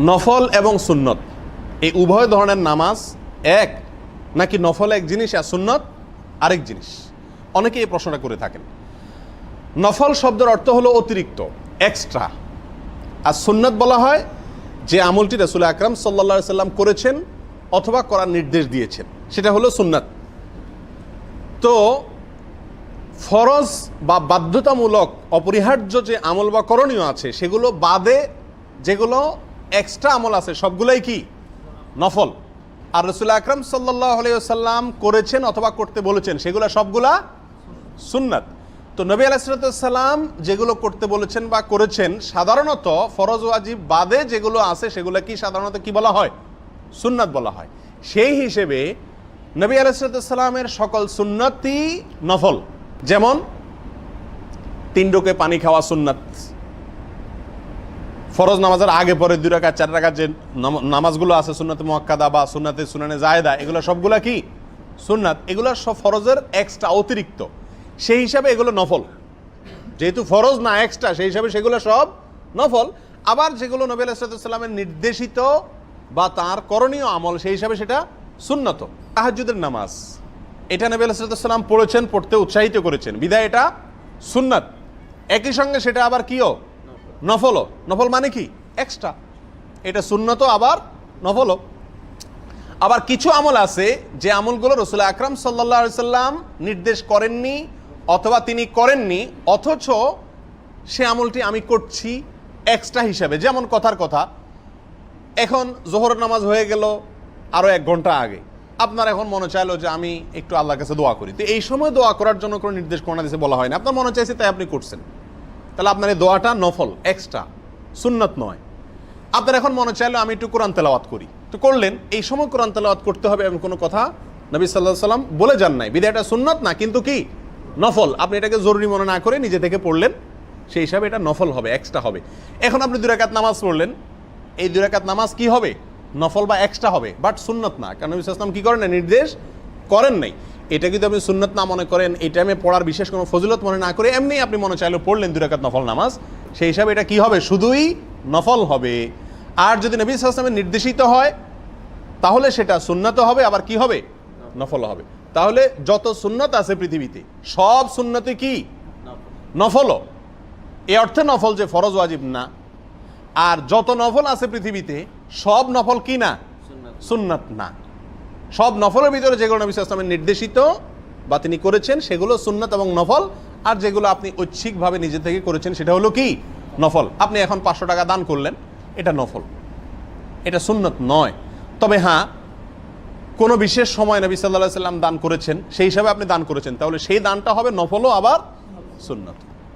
নফল এবং সুন্নত এই উভয় ধরনের নামাজ এক, নাকি নফল এক জিনিস আর সুন্নত আরেক জিনিস? অনেকে এই প্রশ্নটা করে থাকেন। নফল শব্দের অর্থ হলো অতিরিক্ত, এক্সট্রা। আর সুন্নত বলা হয় যে আমলটি রাসূল আকরাম সাল্লাল্লাহু আলাইহি সাল্লাম করেছেন অথবা করার নির্দেশ দিয়েছেন, সেটা হলো সুন্নাত। তো ফরজ বা বাধ্যতামূলক অপরিহার্য যে আমল বা করণীয় আছে সেগুলো বাদে যেগুলো এক্সট্রা আমল আছে সবগুলাই কি নফল। আর রাসূল আকরাম সাল্লাল্লাহু আলাইহি ওয়াসাল্লাম করেছেন অথবা করতে বলেছেন সেগুলো সবগুলা সুন্নাত। তো নবী আলাইহিস সালাম যেগুলো করতে বলেছেন বা করেছেন সাধারণত ফরজ ওয়াজিব বাদে যেগুলো আছে সেগুলো কি সাধারণত কি বলা হয়? সুন্নাত বলা হয়। সেই হিসেবে নবী আলাইহিস সালামের সকল সুন্নতই নফল। যেমন 3 ঢোকে পানি খাওয়া সুন্নাত, ফরজ নামাজের আগে পরে 2 রাকাত 4 রাকাত যে নামাজগুলো আছে সুন্নাতে মুআক্কাদা বা সুন্নাতে সুনানে জায়েদা, এগুলো সবগুলা কি সুন্নাত। এগুলো সব ফরজের এক্সট্রা, অতিরিক্ত। সেই হিসাবে এগুলো নফল, যেহেতু ফরজ না এক্সট্রা, সেই হিসাবে সেগুলো সব নফল। আবার যেগুলো নবী আলাইহিস সালামের নির্দেশিত বা তার করণীয় আমল, সেই হিসাবে সেটা সুন্নত। তাহাজ্জুদের নামাজ, এটা নবী আলাইহিস সালাম পড়েছেন, পড়তে উৎসাহিত করেছেন, বিধায় এটা সুন্নাত। একই সঙ্গে সেটা আবার কিও নফলও। নফল মানে কি এক্সট্রা, এটা সুন্নত আবার নফলও। আবার কিছু আমল আছে যে আমলগুলো রাসূল আকরাম সাল্লাল্লাহু আলাইহি সাল্লাম নির্দেশ করেননি অথবা তিনি করেননি, অথচ সে আমলটি আমি করছি এক্সট্রা হিসাবে। যেমন কথার কথা, এখন জোহরের নামাজ হয়ে গেল আরও 1 ঘন্টা আগে, আপনার এখন মনে চাইলো যে আমি একটু আল্লাহর কাছে দোয়া করি। তো এই সময় দোয়া করার জন্য কোনো নির্দেশ কোরআন হাদিসে বলা হয় না, আপনার মনে চাইছে তাই আপনি করছেন, তাহলে আপনার এই দোয়াটা নফল, এক্সট্রা, সুন্নত নয়। আপনার এখন মনে চাইলো আমি একটু কোরআন তেলাওয়াত করি, তো করলেন। এই সময় কোরআন তেলাওয়াত করতে হবে এমন কোনো কথা নবী সাল্লাল্লাহু আলাইহি সাল্লাম বলে যান নাই, বিধায় এটা সুন্নত না, কিন্তু কি নফল। আপনি এটাকে জরুরি মনে না করে নিজে থেকে পড়লেন, সেই হিসাবে এটা নফল হবে, এক্সট্রা হবে। এখন আপনি 2 রাকাত নামাজ পড়লেন, এই 2 রাকাত নামাজ কি হবে? নফল বা এক্সট্রা হবে, বাট সুন্নত না, কারণ নবী সাল্লাল্লাহু আলাইহি ওয়াসাল্লাম কি করেন না, নির্দেশ করেন নাই। এটা যদি আপনি সুন্নত না মনে করেন, এই টাইমে পড়ার বিশেষ কোনো ফজিলত মনে না করে এমনি আপনি মনে চাইলো পড়লেন 2 রাকাত নফল নামাজ, সেই হিসাবে এটা কি হবে? শুধুই নফল হবে। আর যদি নবী সাল্লাল্লাহু আলাইহি ওয়াসাল্লামের নির্দেশিত হয় তাহলে সেটা সুন্নত হবে, আবার কি হবে? নফল হবে। তাহলে যত সুন্নত আছে পৃথিবীতে সব সুন্নতে কি নফল। এই অর্থে নফল যে ফরজ ওয়াজিব না। আর যত নফল আছে পৃথিবীতে সব নফল কি না? সুন্নাত না। সব নফলের ভিতরে যেগুলো নবী সাল্লাল্লাহু আলাইহি ওয়াসাল্লামের নির্দেশিত বা তিনি করেছেন সেগুলো সুন্নাত এবং নফল। আর যেগুলো আপনি ঐচ্ছিকভাবে নিজে থেকে করেছেন সেটা হলো কি নফল। আপনি এখন 500 টাকা দান করলেন, এটা নফল, এটা সুন্নত নয়। তবে হ্যাঁ, কোনো বিশেষ সময় নবী সাল্লাল্লাহু আলাইহি ওয়াসাল্লাম দান করেছেন, সেই হিসাবে আপনি দান করেছেন, তাহলে সেই দানটা হবে নফলও আবার সুন্নত।